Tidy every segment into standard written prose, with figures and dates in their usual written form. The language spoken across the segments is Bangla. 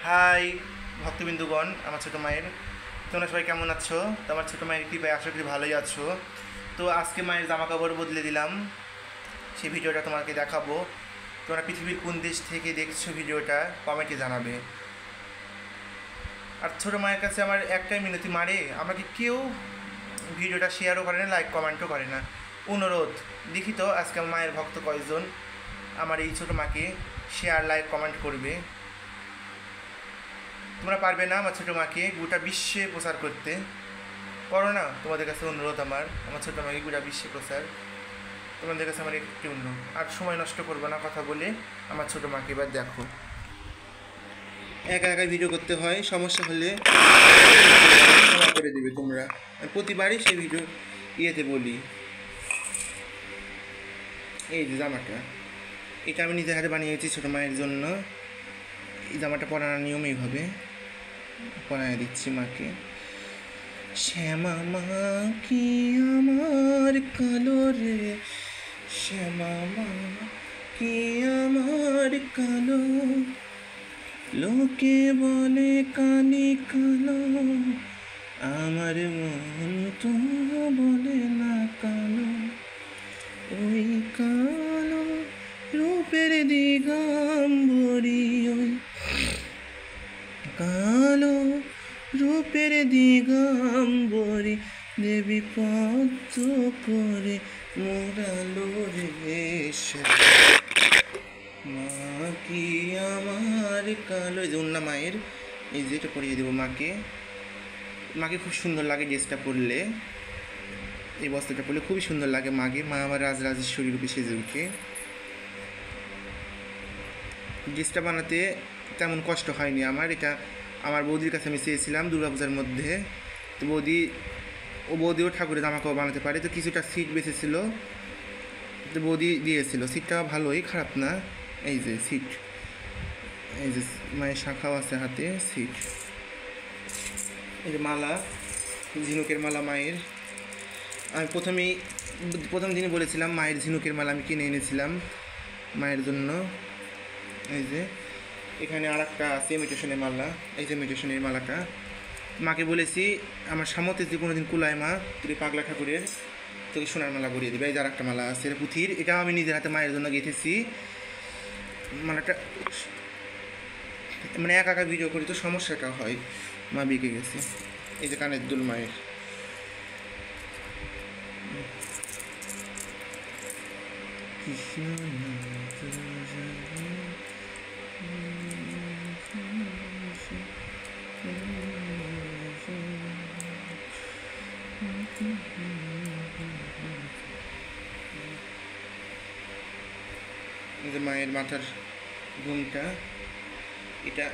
হাই ভক্তবিন্দুগণ, আমার ছোটো মায়ের, তোমরা সবাই কেমন আছো? তো আমার ছোটো মায়ের কৃপায় আশা করি ভালোই আছো। তো আজকে মায়ের জামা কাপড় বদলে দিলাম, সেই ভিডিওটা তোমাকে দেখাবো। তোমরা পৃথিবীর কোন দেশ থেকে দেখছো ভিডিওটা কমেন্টে জানাবে। আর ছোটো মায়ের কাছে আমার একটাই মিনতি, মারে আমাকে কেউ ভিডিওটা শেয়ারও করে না, লাইক কমেন্টও করে না। অনুরোধ, দেখি তো আজকে মায়ের ভক্ত কয়জন আমার এই ছোটো মাকে শেয়ার লাইক কমেন্ট করবে। তোমরা পারবে না আমার ছোটো মাকে গোটা বিশ্বে প্রচার করতে, করো না? তোমাদের কাছে অনুরোধ আমার ছোটো মাকে গোটা বিশ্বে প্রচার, তোমাদের কাছে আমার একটি অনুরোধ। আর সময় নষ্ট করবো না কথা বলে, আমার ছোটো মাকে এবার দেখো। একা একা ভিডিও করতে হয়, সমস্যা হলে ক্ষমা করে দিবে তোমরা। প্রতিবারই সেই ভিডিও ইয়েতে বলি। এই যে জামাটা, এটা আমি নিজের হাতে বানিয়েছি ছোটো মায়ের জন্য। এই জামাটা পরানোর নিয়ম এইভাবে পরায় দিচ্ছি মাকে। শ্যামা মা কি আমার কালো রে, শ্যামা মা কি আমার কালো, লোকে বলে কালি কালো, আমার মন তো বলে না কালো। ওই কালো রূপের দিগম্বরী, ওই কালো রূপের দিগম্বরী, দেবী পদ্ম করে মোড়ালো রে, মা কি আমার কালো। এই যে অন্য মায়ের, এই যে এটা পরিয়ে দেবো মাকে। মাকে খুব সুন্দর লাগে ড্রেসটা পরলে, এই বস্ত্রটা পরলে খুবই সুন্দর লাগে মাকে। মা আমার রাজরাজেশ্বরী রূপে সেজে উঠে। ড্রেসটা বানাতে তেমন কষ্ট হয়নি আমার। এটা আমার বৌদির কাছে আমি চেয়েছিলাম দুর্গাপূজার মধ্যে। তো বৌদিও ঠাকুরের জামা কাপড় বানাতে পারে, তো কিছুটা সিট বেঁচেছিল, তো বৌদি দিয়েছিল। সিটটা ভালোই, খারাপ না। এই যে সিট, এই যে মায়ের শাখাও আছে হাতে, সিট। এই যে মালা, ঝিনুকের মালা মায়ের। আমি প্রথম দিনে বলেছিলাম মায়ের ঝিনুকের মালা আমি কিনে এনেছিলাম মায়ের জন্য। এই যে এখানে আর একটা আছে ইমিটেশনের মালা, এই যে ইমিটেশনের মালাটা। মাকে বলেছি আমার সামর্থ্যে যে কোনো দিন কুলায় মা তুই পাগলা ঠাকুরের, তোকে সোনার মালা গড়িয়ে দেবে। এই যে আর একটা মালা আছে পুঁথির, এটাও আমি নিজের হাতে মায়ের জন্য গেঁথেছি। মালাটা মানে একা একা ভিডিও করি তো সমস্যাটা হয়, মা বিকে গেছে। এই যে কানের দুল মায়ের। এই যে মায়ের মাথার ঘুমটা, এটা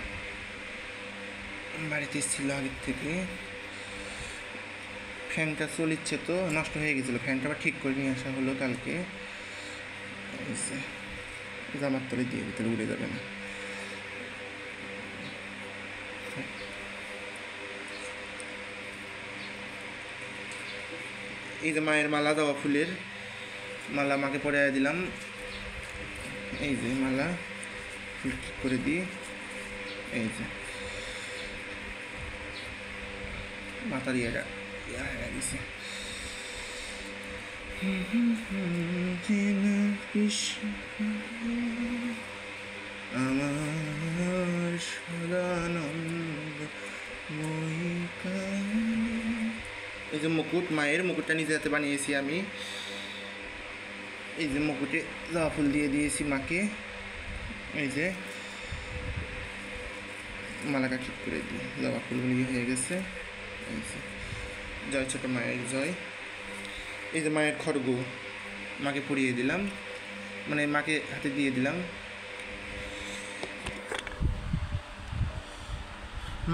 বাড়িতে ছিল আগের থেকে। ফ্যানটা চলিচ্ছে তো নষ্ট হয়ে গেছিলো, ফ্যানটা আবার ঠিক করে নিয়ে আসা হলো কালকে। জামার তলে দিয়ে ভিতরে উড়ে যাবে না। এই যে মায়ের মালা, জবা ফুলের মালা মাকে পরে দিলাম। এই যে মালা ফুল ঠিক করে দিই। এই যে মাথার ইয়েটা গেছে। আমার সদানন্দ এই যে মুকুট, মায়ের মুকুটটা নিজের হাতে বানিয়েছি আমি। এই যে মুকুটে জবা ফুল দিয়ে দিয়েছি মাকে। এই যে মালাটা ঠিক করে দিই, জবা ফুলগুলি হয়ে গেছে। এই যে জয় ছোটো মায়ের জয়। এই যে মায়ের খড়গ মাকে পরিয়ে দিলাম, মানে মাকে হাতে দিয়ে দিলাম।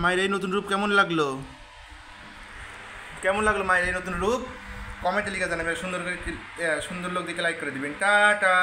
মায়ের এই নতুন রূপ কেমন লাগলো? কেমন লাগলো মায়ের এই নতুন রূপ? কমেন্টে লিখে জানাবে। সুন্দর লোক দেখে লাইক করে দিবেন। টাটা।